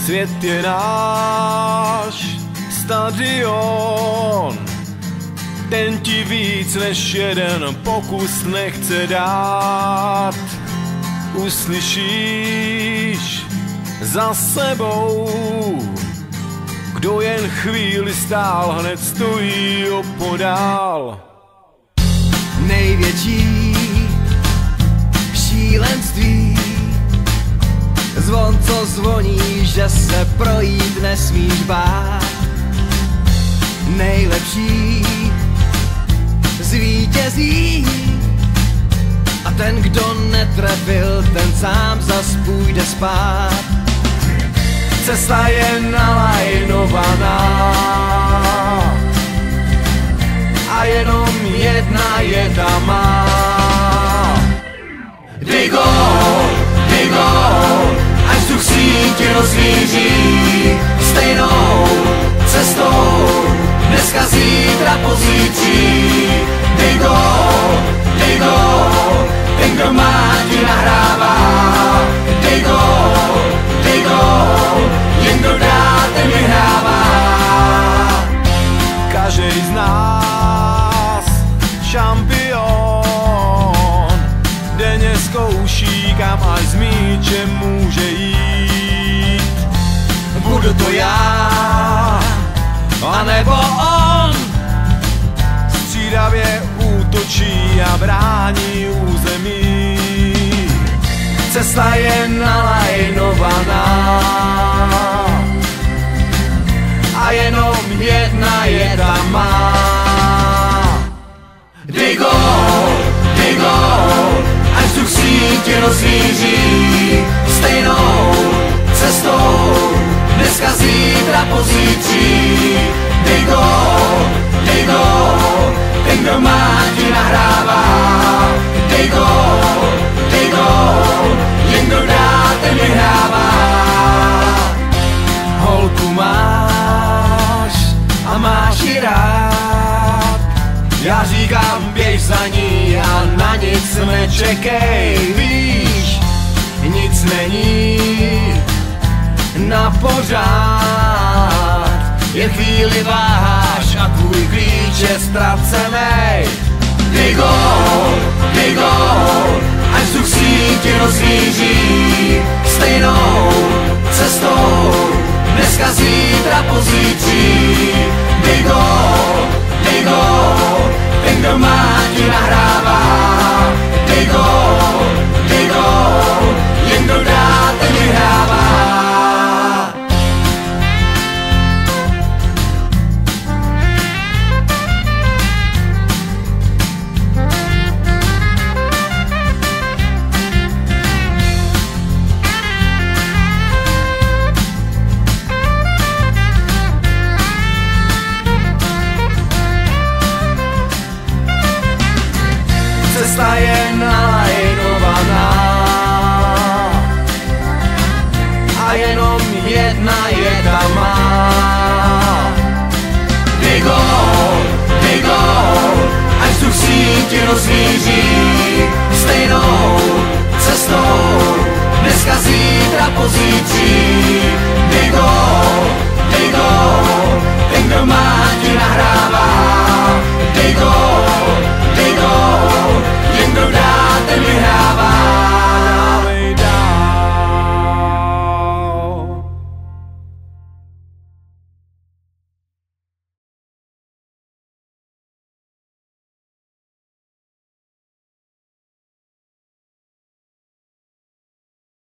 Svět je náš stadion, ten ti víc než jeden pokus nechce dát. Uslyšíš za sebou, kdo jen chvíli stál, hned stojí opodál. Největší šílenství, zvon, co zvoní, že se projít nesmíš bát. Nejlepší zvítězí a ten, kdo netrefil, ten sám zas půjde spát. Cesta je nalajnovaná a jenom jedna je ta má. Dej gól, až vzduch sítě rozvíří. Stejnou cestou, dneska zítra pozítří. Dej gól, ten, kdo má, ti nahrává. Dej gól, jen kdo dá, ten vyhrává. Každý z nás šampion, denně zkouší, kam až s míčem může jít. Budu to já, anebo on, střídavě útočí a brání území. Cesta je nalajnovaná a jenom jedna je ta má. Dej gól, až vzduch sítě rozvíří. Stejnou cestou, dneska zítra pozítří. Dej gól, ten, kdo má, ti nahrává. Dej gól, jen kdo dá, ten vyhrává. Holku máš a máš ji rád, já říkám, běž za ní a na nic nečekej. Víš, nic není na pořád, jen chvíli váháš a tvůj klíč je ztracenej. Dej gól, až vzduch sítě rozvíří. Stejnou cestou, dneska zítra pozítří. Dej gól, ten, kdo má, ti nahrává. Dej gól, jen kdo dá, ten vyhrává. Cesta je nalajnovaná a jenom jedna je ta má. Dej gól, až vzduch sítě rozvíří. Stejnou cestou, dneska zítra pozítří.